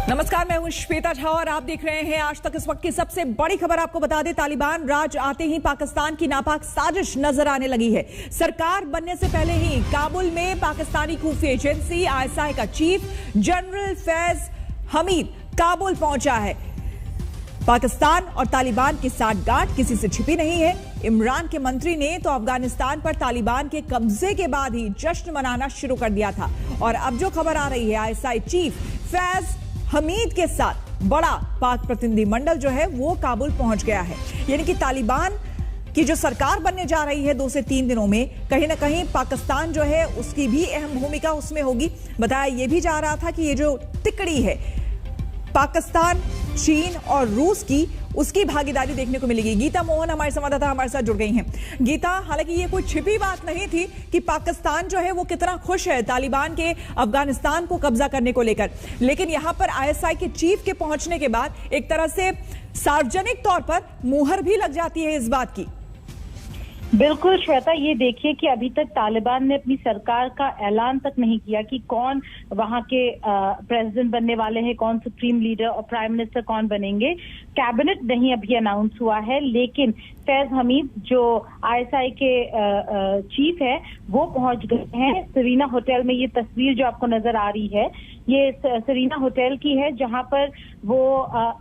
नमस्कार, मैं हूं श्वेता झा और आप देख रहे हैं आज तक। इस वक्त की सबसे बड़ी खबर आपको बता दें, तालिबान राज आते ही पाकिस्तान की नापाक साजिश नजर आने लगी है। सरकार बनने से पहले ही काबुल में पाकिस्तानी खुफिया एजेंसी ISI का चीफ जनरल फैज हमीद काबुल पहुंचा है। पाकिस्तान और तालिबान की साठगांठ किसी से छिपी नहीं है। इमरान के मंत्री ने तो अफगानिस्तान पर तालिबान के कब्जे के बाद ही जश्न मनाना शुरू कर दिया था और अब जो खबर आ रही है, ISI चीफ फैज हमीद के साथ बड़ा पाक प्रतिनिधिमंडल जो है वो काबुल पहुंच गया है। यानी कि तालिबान की जो सरकार बनने जा रही है 2 से 3 दिनों में, कहीं ना कहीं पाकिस्तान जो है उसकी भी अहम भूमिका उसमें होगी। बताया यह भी जा रहा था कि ये जो तिकड़ी है पाकिस्तान, चीन और रूस की, उसकी भागीदारी देखने को मिलेगी। गीता मोहन हमारे संवाददाता हमारे साथ जुड़ गई हैं। गीता, हालांकि ये कोई छिपी बात नहीं थी कि पाकिस्तान जो है वो कितना खुश है तालिबान के अफगानिस्तान को कब्जा करने को लेकर, लेकिन यहां पर ISI के चीफ के पहुंचने के बाद एक तरह से सार्वजनिक तौर पर मुहर भी लग जाती है इस बात की। बिल्कुल श्वेता, ये देखिए कि अभी तक तालिबान ने अपनी सरकार का ऐलान तक नहीं किया कि कौन वहां के प्रेसिडेंट बनने वाले हैं, कौन सुप्रीम लीडर और प्राइम मिनिस्टर कौन बनेंगे। कैबिनेट नहीं अभी अनाउंस हुआ है, लेकिन फैज हमीद जो ISI के चीफ है वो पहुंच गए हैं सरीना होटल में। ये तस्वीर जो आपको नजर आ रही है ये सरीना होटल की है, जहां पर वो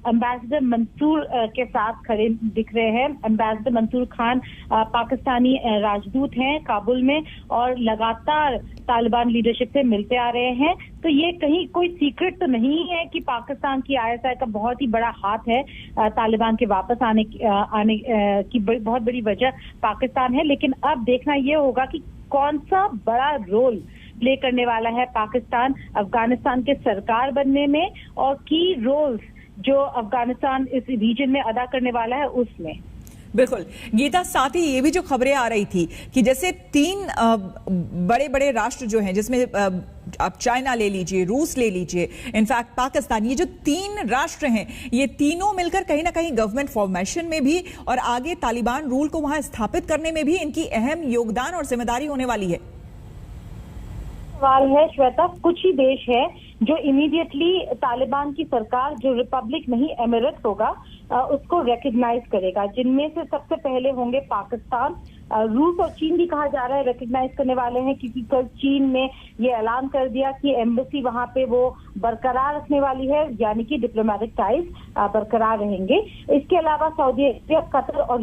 एम्बेसडर मंसूर के साथ खड़े दिख रहे हैं। एम्बेसडर मंसूर खान पाकिस्तानी राजदूत हैं काबुल में और लगातार तालिबान लीडरशिप से मिलते आ रहे हैं। तो ये कहीं कोई सीक्रेट तो नहीं है कि पाकिस्तान की ISI का बहुत ही बड़ा हाथ है। तालिबान के वापस आने की बहुत बड़ी वजह पाकिस्तान है, लेकिन अब देखना ये होगा कि कौन सा बड़ा रोल प्ले करने वाला है पाकिस्तान अफगानिस्तान के सरकार बनने में और की रोल्स जो अफगानिस्तान इस रीजन में अदा करने वाला है उसमें। बिल्कुल गीता, साथ ही ये भी जो खबरें आ रही थी कि जैसे 3 बड़े बड़े राष्ट्र जो हैं, जिसमें आप चाइना ले लीजिए, रूस ले लीजिए, इनफैक्ट पाकिस्तान, ये जो 3 राष्ट्र हैं ये तीनों मिलकर कहीं ना कहीं गवर्नमेंट फॉर्मेशन में भी और आगे तालिबान रूल को वहां स्थापित करने में भी इनकी अहम योगदान और जिम्मेदारी होने वाली है। सवाल है श्वेता, कुछ ही देश है जो इमीडिएटली तालिबान की सरकार जो रिपब्लिक नहीं एमिरेट होगा उसको रिकग्नाइज करेगा, जिनमें से सबसे पहले होंगे पाकिस्तान, रूस और चीन भी कहा जा रहा है रिकग्नाइज करने वाले हैं, क्योंकि कल चीन ने ये ऐलान कर दिया कि एम्बेसी वहां पे वो बरकरार रखने वाली है, यानी कि डिप्लोमेटिक टाइज बरकरार रहेंगे। इसके अलावा सऊदी अरब, कतर और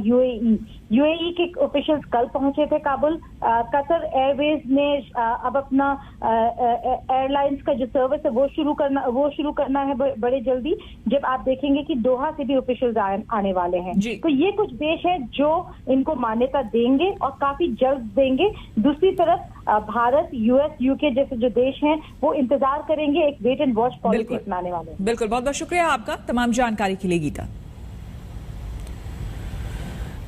UAE के ऑफिशियल्स कल पहुंचे थे काबुल। कतर एयरवेज ने अब अपना एयरलाइंस का जो सर्विस है वो शुरू करना है बड़े जल्दी, जब आप देखेंगे कि दोहा से भी ऑफिशियल्स आने वाले हैं। तो ये कुछ देश है जो इनको मान्यता देंगे और काफी जल्द देंगे। दूसरी तरफ भारत, US, UK जैसे जो देश हैं वो इंतजार करेंगे, एक वेट एंड वॉच पॉलिसी अपनाने वाले हैं। बिल्कुल, बहुत बहुत शुक्रिया आपका तमाम जानकारी के लिए गीता।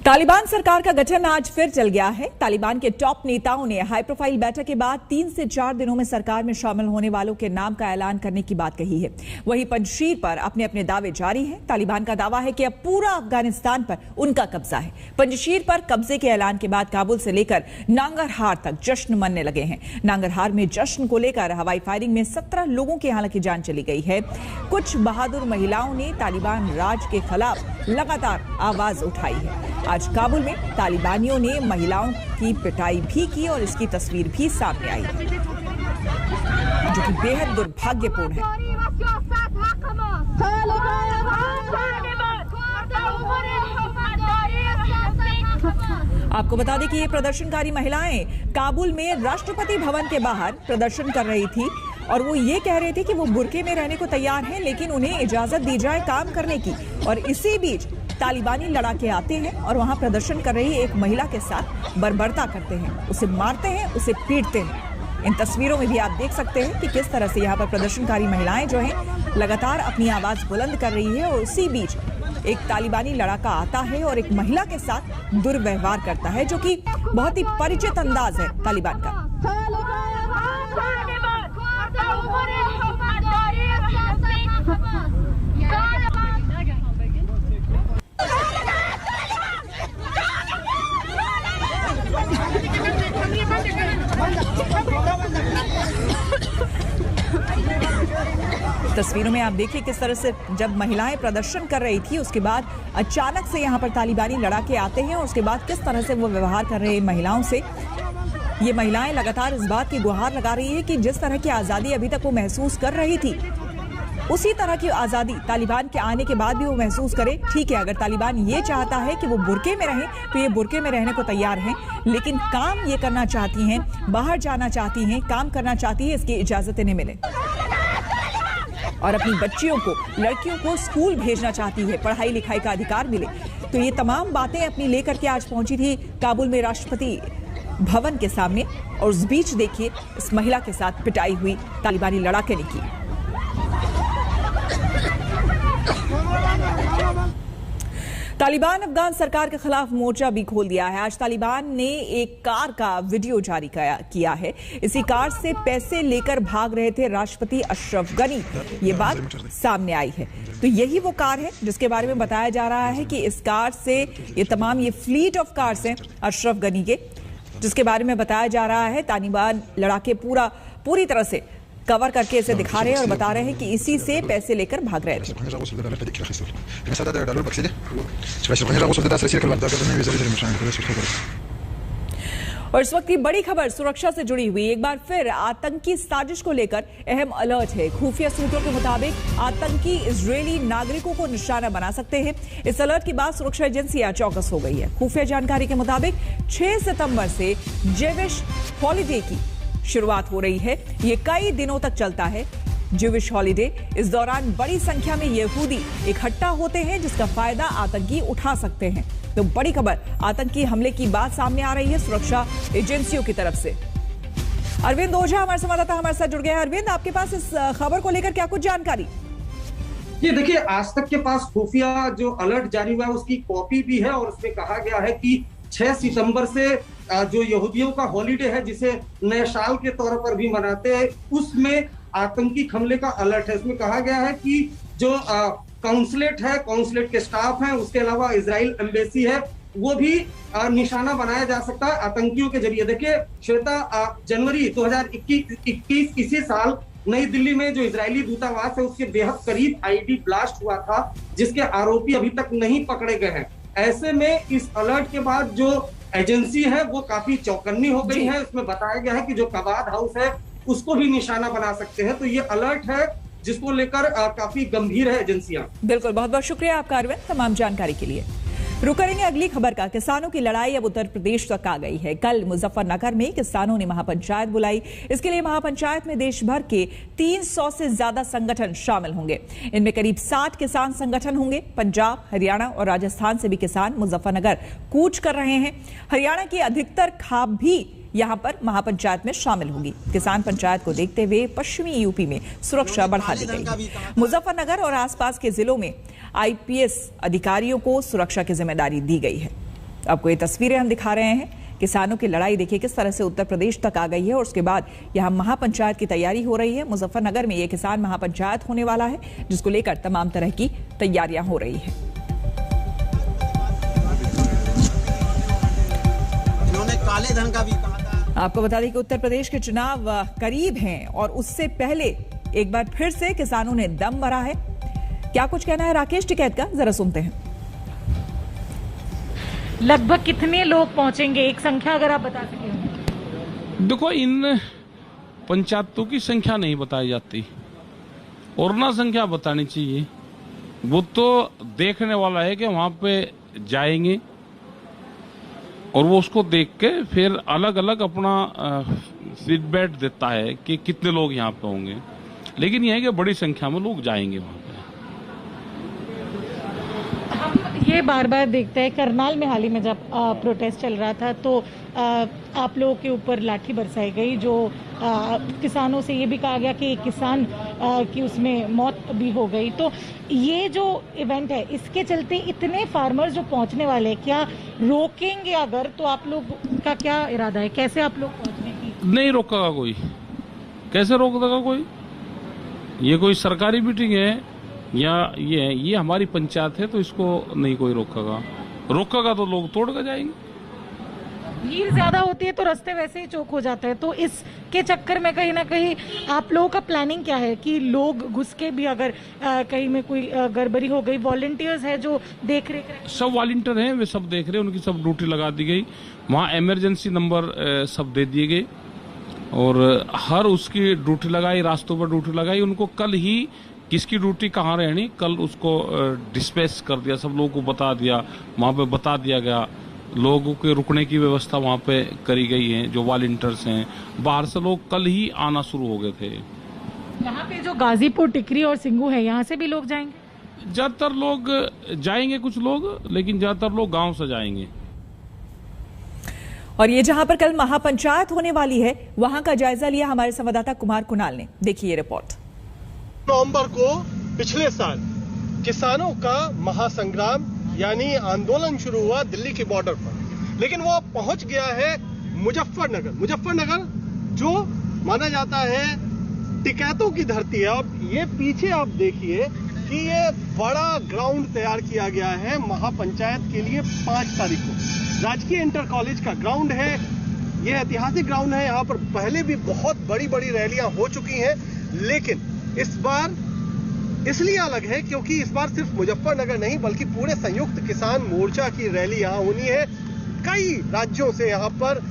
तालिबान सरकार का गठन आज फिर चल गया है। तालिबान के टॉप नेताओं ने हाई प्रोफाइल बैठक के बाद 3 से 4 दिनों में सरकार में शामिल होने वालों के नाम का ऐलान करने की बात कही है। वहीं पंजशीर पर अपने अपने दावे जारी हैं। तालिबान का दावा है कि अब पूरा अफगानिस्तान पर उनका कब्जा है। पंजशीर पर कब्जे के ऐलान के बाद काबुल से लेकर नांगरहार तक जश्न मनने लगे हैं। नांगरहार में जश्न को लेकर हवाई फायरिंग में 17 लोगों की हालांकि जान चली गई है। कुछ बहादुर महिलाओं ने तालिबान राज के खिलाफ लगातार आवाज उठाई है। आज काबुल में तालिबानियों ने महिलाओं की पिटाई भी की और इसकी तस्वीर भी सामने आई है, जो कि बेहद दुर्भाग्यपूर्ण है। आपको बता दें कि ये प्रदर्शनकारी महिलाएं काबुल में राष्ट्रपति भवन के बाहर प्रदर्शन कर रही थी और वो ये कह रहे थे कि वो बुर्के में रहने को तैयार हैं, लेकिन उन्हें इजाजत दी जाए काम करने की। और इसी बीच तालिबानी लड़ाके आते हैं और वहां प्रदर्शन कर रही एक महिला के साथ बर्बरता करते हैं, उसे मारते हैं, उसे पीटते हैं। इन तस्वीरों में भी आप देख सकते हैं कि किस तरह से यहाँ पर प्रदर्शनकारी महिलाएं जो हैं लगातार अपनी आवाज बुलंद कर रही है और उसी बीच एक तालिबानी लड़ाका आता है और एक महिला के साथ दुर्व्यवहार करता है, जो कि बहुत ही परिचित अंदाज है तालिबान का। तस्वीरों में आप देखिए किस तरह से जब महिलाएं प्रदर्शन कर रही थी उसके बाद अचानक से यहां पर तालिबानी लड़ाके आते हैं और उसके बाद किस तरह से वो व्यवहार कर रहे हैं महिलाओं से। ये महिलाएं लगातार इस बात की गुहार लगा रही है कि जिस तरह की आजादी अभी तक वो महसूस कर रही थी उसी तरह की आजादी तालिबान के आने के बाद भी वो महसूस करे। ठीक है, अगर तालिबान ये चाहता है कि वो बुर्के में रहें तो ये बुर्के में रहने को तैयार हैं, लेकिन काम ये करना चाहती हैं, बाहर जाना चाहती हैं, काम करना चाहती है, इसकी इजाजत इन्हें मिले और अपनी बच्चियों को, लड़कियों को स्कूल भेजना चाहती है, पढ़ाई लिखाई का अधिकार मिले। तो ये तमाम बातें अपनी लेकर के आज पहुंची थी काबुल में राष्ट्रपति भवन के सामने और उस बीच देखिए इस महिला के साथ पिटाई हुई तालिबानी लड़ाके ने की। तालिबान अफगान सरकार के खिलाफ मोर्चा भी खोल दिया है। आज तालिबान ने एक कार का वीडियो जारी किया है। इसी कार से पैसे लेकर भाग रहे थे राष्ट्रपति अशरफ गनी, ये बात सामने आई है। तो यही वो कार है जिसके बारे में बताया जा रहा है कि इस कार से ये फ्लीट ऑफ कार्स हैं अशरफ गनी के, जिसके बारे में बताया जा रहा है तालिबान लड़ाके पूरी तरह से कवर करके इसे दिखा रहे हैं और बता रहे हैं कि इसी से पैसे लेकर भाग रहे थे। और इस वक्त की बड़ी खबर सुरक्षा से जुड़ी हुई, एक बार फिर आतंकी साजिश को लेकर अहम अलर्ट है। खुफिया सूत्रों के मुताबिक आतंकी इजरायली नागरिकों को निशाना बना सकते हैं। इस अलर्ट के बाद सुरक्षा एजेंसियां चौकस हो गई है। खुफिया जानकारी के मुताबिक 6 सितंबर से जेविश हॉलीडे की शुरुआत हो रही है। ये कई दिनों तक चलता है ज्यूविश हॉलीडे। इस दौरान बड़ी संख्या में यहूदी इकट्ठा होते हैं जिसका फायदा आतंकी उठा सकते हैं। तो बड़ी खबर, आतंकी हमले की बात सामने आ रही है सुरक्षा एजेंसियों की तरफ से। अरविंद ओझा हमारे संवाददाता हमारे साथ जुड़ गए हैं। अरविंद, आपके पास इस खबर को लेकर क्या कुछ जानकारी? ये देखिए, आज तक के पास खुफिया जो अलर्ट जारी हुआ है उसकी कॉपी भी है और उसमें कहा गया है कि 6 सितंबर से जो यहूदियों का हॉलीडे है जिसे नए साल के तौर पर भी मनाते हैं, उसमें आतंकी हमले का अलर्ट है। इसमें कहा गया है कि जो काउंसलेट है, काउंसलेट के स्टाफ हैं, उसके अलावा इजराइल एम्बेसी है, वो भी निशाना बनाया जा सकता है आतंकियों के जरिए। देखिए श्वेता, जनवरी 2021 इसी साल नई दिल्ली में जो इजरायली दूतावास है उसके बेहद करीब आईडी ब्लास्ट हुआ था जिसके आरोपी अभी तक नहीं पकड़े गए हैं। ऐसे में इस अलर्ट के बाद जो एजेंसी है वो काफी चौकन्नी हो गई है। इसमें बताया गया है कि जो कबाद हाउस है उसको भी निशाना बना सकते हैं। तो ये अलर्ट है जिसको लेकर काफी गंभीर है एजेंसियां। बिल्कुल, बहुत बहुत शुक्रिया आपका अरविंद तमाम जानकारी के लिए। रुक करेंगे अगली खबर का। किसानों की लड़ाई अब उत्तर प्रदेश तक आ गई है। कल मुजफ्फरनगर में किसानों ने महापंचायत बुलाई। इसके लिए महापंचायत में देश भर के 300 से ज्यादा संगठन शामिल होंगे। इनमें करीब 60 किसान संगठन होंगे। पंजाब, हरियाणा और राजस्थान से भी किसान मुजफ्फरनगर कूच कर रहे हैं। हरियाणा की अधिकतर खाप भी यहां पर महापंचायत में शामिल होगी। किसान पंचायत को देखते हुए पश्चिमी यूपी में सुरक्षा बढ़ा दी गई। मुजफ्फरनगर और आसपास के जिलों में आईपीएस अधिकारियों को सुरक्षा की जिम्मेदारी दी गई है। आपको ये तस्वीरें हम दिखा रहे हैं। किसानों की लड़ाई देखिए किस तरह से उत्तर प्रदेश तक आ गई है और उसके बाद यहां महापंचायत की तैयारी हो रही है। मुजफ्फरनगर में ये किसान महापंचायत होने वाला है जिसको लेकर तमाम तरह की तैयारियां हो रही है। काले धन का भी कहा था। आपको बता दें कि उत्तर प्रदेश के चुनाव करीब हैं और उससे पहले एक बार फिर से किसानों ने दम भरा है। क्या कुछ कहना है राकेश टिकैत का, जरा सुनते हैं। लगभग कितने लोग पहुंचेंगे, एक संख्या अगर आप बता सकें? देखो, इन पंचायतों की संख्या नहीं बताई जाती और ना संख्या बतानी चाहिए। वो तो देखने वाला है कि वहां पे जाएंगे और वो उसको देख के फिर अलग अलग अपना फीडबैक देता है कि कितने लोग यहाँ पे होंगे। लेकिन यह है कि बड़ी संख्या में लोग जाएंगे वहां पे। हम ये बार बार देखते हैं, करनाल में हाल ही में जब प्रोटेस्ट चल रहा था तो आप लोगों के ऊपर लाठी बरसाई गई, जो किसानों से ये भी कहा गया कि एक किसान की उसमें मौत भी हो गई। तो ये जो इवेंट है इसके चलते इतने फार्मर्स जो पहुंचने वाले हैं, क्या रोकेंगे? अगर तो आप लोग का क्या इरादा है, कैसे आप लोग पहुंचने की? नहीं रोकेगा कोई, कैसे रोक देगा कोई? ये कोई सरकारी मीटिंग है या ये हमारी पंचायत है तो इसको नहीं कोई रोकेगा। रोकेगा तो लोग तोड़ कर जाएंगे। भीड़ ज्यादा होती है तो रास्ते वैसे ही चौक हो जाता है, तो इसके चक्कर में कहीं ना कहीं आप लोगों का प्लानिंग क्या है कि लोग घुस के भी अगर कहीं में कोई गड़बड़ी हो गई, वॉलंटियर्स है जो देख रेख रहे? सब वॉलंटियर हैं, वे सब देख रहे हैं, उनकी सब ड्यूटी लगा दी गई। वहाँ इमरजेंसी नंबर सब दे दिए गए और हर उसकी ड्यूटी लगाई, रास्तों पर ड्यूटी लगाई। उनको कल ही किसकी ड्यूटी कहाँ रहनी, कल उसको डिस्पैच कर दिया, सब लोगों को बता दिया, वहाँ पे बता दिया गया। लोगों के रुकने की व्यवस्था वहाँ पे करी गई है। जो वॉलंटियर्स हैं, बाहर से लोग कल ही आना शुरू हो गए थे। यहाँ पे जो गाजीपुर, टिकरी और सिंगू है, यहाँ से भी लोग जाएंगे? ज्यादातर लोग जाएंगे, कुछ लोग, लेकिन ज्यादातर लोग गांव से जाएंगे। और ये जहां पर कल महापंचायत होने वाली है, वहां का जायजा लिया हमारे संवाददाता कुमार कुणाल ने। देखिए ये रिपोर्ट। नवंबर को पिछले साल किसानों का महासंग्राम यानी आंदोलन शुरू हुआ दिल्ली के बॉर्डर पर, लेकिन वो पहुंच गया है मुजफ्फरनगर जो माना जाता है टिकैतों की धरती है। अब ये पीछे आप देखिए कि ये बड़ा ग्राउंड तैयार किया गया है महापंचायत के लिए 5 तारीख को। राजकीय इंटर कॉलेज का ग्राउंड है, ये ऐतिहासिक ग्राउंड है। यहाँ पर पहले भी बहुत बड़ी बड़ी रैलियां हो चुकी हैं, लेकिन इस बार इसलिए अलग है क्योंकि इस बार सिर्फ मुजफ्फरनगर नहीं बल्कि पूरे संयुक्त किसान मोर्चा की रैली यहाँ होनी है। कई राज्यों से यहाँ पर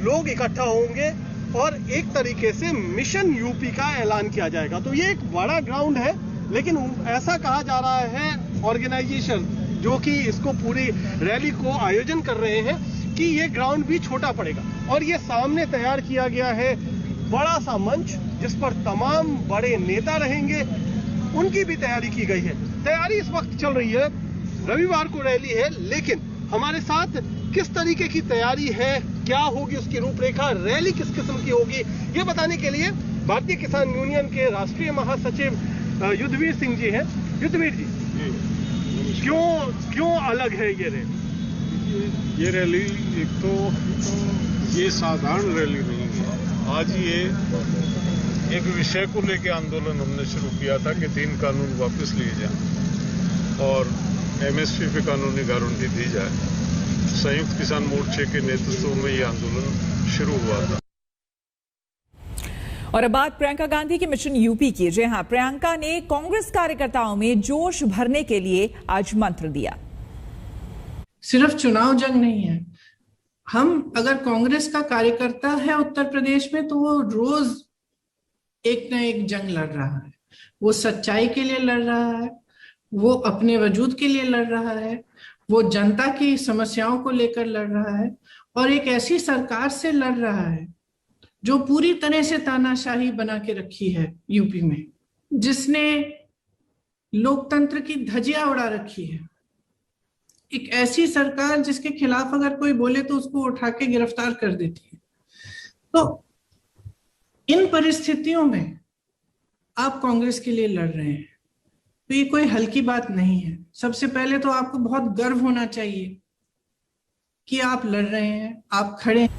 लोग इकट्ठा होंगे और एक तरीके से मिशन यूपी का ऐलान किया जाएगा। तो ये एक बड़ा ग्राउंड है, लेकिन ऐसा कहा जा रहा है ऑर्गेनाइजेशन जो कि इसको पूरी रैली को आयोजन कर रहे हैं कि ये ग्राउंड भी छोटा पड़ेगा। और ये सामने तैयार किया गया है बड़ा सा मंच जिस पर तमाम बड़े नेता रहेंगे, उनकी भी तैयारी की गई है। तैयारी इस वक्त चल रही है, रविवार को रैली है, लेकिन हमारे साथ किस तरीके की तैयारी है, क्या होगी उसकी रूपरेखा, रैली किस किस्म की होगी, ये बताने के लिए भारतीय किसान यूनियन के राष्ट्रीय महासचिव युद्धवीर सिंह जी हैं। युद्धवीर जी, क्यों अलग है ये रैली? ये रैली एक तो ये साधारण रैली नहीं है। आज ये एक विषय को लेकर आंदोलन हमने शुरू किया था कि 3 कानून वापस लिए जाएं और एमएसपी पे कानूनी गारंटी दी जाए। संयुक्त किसान मोर्चे के नेतृत्व में ये आंदोलन शुरू हुआ था। और अब बात प्रियंका गांधी के मिशन यूपी की। जी हां, प्रियंका ने कांग्रेस कार्यकर्ताओं में जोश भरने के लिए आज मंत्र दिया। सिर्फ चुनाव जंग नहीं है, हम अगर कांग्रेस का कार्यकर्ता है उत्तर प्रदेश में तो वो रोज एक न एक जंग लड़ रहा है। वो सच्चाई के लिए लड़ रहा है, वो अपने वजूद के लिए लड़ रहा है, वो जनता की समस्याओं को लेकर लड़ रहा है और एक ऐसी सरकार से लड़ रहा है जो पूरी तरह से तानाशाही बना के रखी है यूपी में, जिसने लोकतंत्र की धज्जियां उड़ा रखी है। एक ऐसी सरकार जिसके खिलाफ अगर कोई बोले तो उसको उठा के गिरफ्तार कर देती है। तो इन परिस्थितियों में आप कांग्रेस के लिए लड़ रहे हैं तो ये कोई हल्की बात नहीं है। सबसे पहले तो आपको बहुत गर्व होना चाहिए कि आप लड़ रहे हैं, आप खड़े हैं।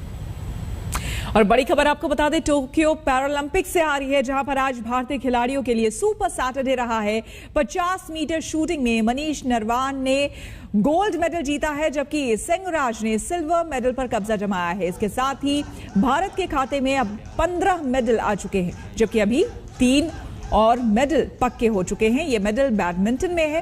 और बड़ी खबर आपको बता दें, टोक्यो पैरालंपिक से आ रही है, जहां पर आज भारतीय खिलाड़ियों के लिए सुपर सैटरडे रहा है। 50 मीटर शूटिंग में मनीष नरवान ने गोल्ड मेडल जीता है, जबकि सिंहराज ने सिल्वर मेडल पर कब्जा जमाया है। इसके साथ ही भारत के खाते में अब 15 मेडल आ चुके हैं, जबकि अभी 3 और मेडल पक्के हो चुके हैं। ये मेडल बैडमिंटन में है।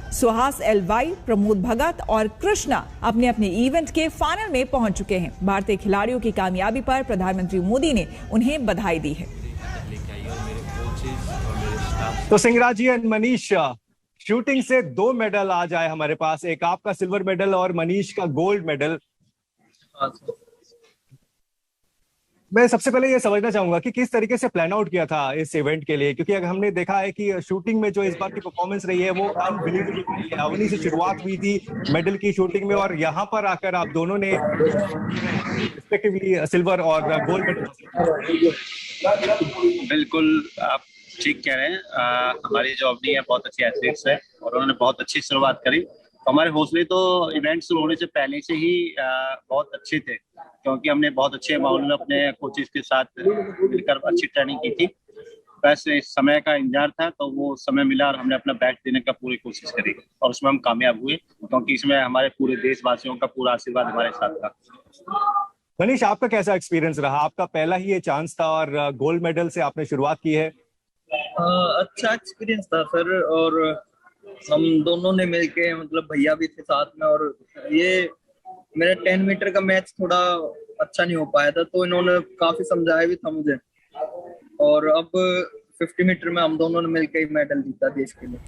सुहास एलवाई, प्रमोद भगत और कृष्णा अपने अपने इवेंट के फाइनल में पहुंच चुके हैं। भारतीय खिलाड़ियों की कामयाबी पर प्रधानमंत्री मोदी ने उन्हें बधाई दी है। तो सिंहराज जी एंड मनीष, शूटिंग से 2 मेडल आज आए हमारे पास, एक आपका सिल्वर मेडल और मनीष का गोल्ड मेडल। मैं सबसे पहले ये समझना चाहूंगा कि किस तरीके से प्लान आउट किया था इस इवेंट के लिए, क्योंकि अगर हमने देखा है कि शूटिंग में जो इस बार की परफॉर्मेंस रही है वो अनबिलीवेबल है। अवनी से शुरुआत हुई थी मेडल की शूटिंग में और यहाँ पर आकर आप दोनों ने रिस्पेक्टिवली सिल्वर और गोल्ड मेडल। बिल्कुल आप ठीक कह रहे हैं। हमारी जो अवनी है बहुत अच्छी एथलीट्स है और उन्होंने बहुत अच्छी शुरुआत करी। हमारे हौसले तो इवेंट शुरू होने से पहले से ही बहुत अच्छे थे, क्योंकि हमने बहुत अच्छे माहौल में अपने कोचेस के साथ मिलकर अच्छी ट्रेनिंग की थी बस इस समय का इंतजार था, तो वो समय मिला और हमने अपना बेस्ट देने का पूरी कोशिश करी और उसमें हम कामयाब हुए, क्योंकि इसमें हमारे पूरे देशवासियों का पूरा आशीर्वाद हमारे साथ था। मनीष, आपका कैसा एक्सपीरियंस रहा? आपका पहला ही ये चांस था और गोल्ड मेडल से आपने शुरुआत की है। अच्छा एक्सपीरियंस था सर, और हम दोनों ने मिलके, मतलब भैया भी थे साथ में, और ये मेरा 10 मीटर का मैच थोड़ा अच्छा नहीं हो पाया था, तो इन्होंने काफी समझाया भी था मुझे, और अब 50 मीटर में हम दोनों ने मिलकर मेडल जीता देश के लिए।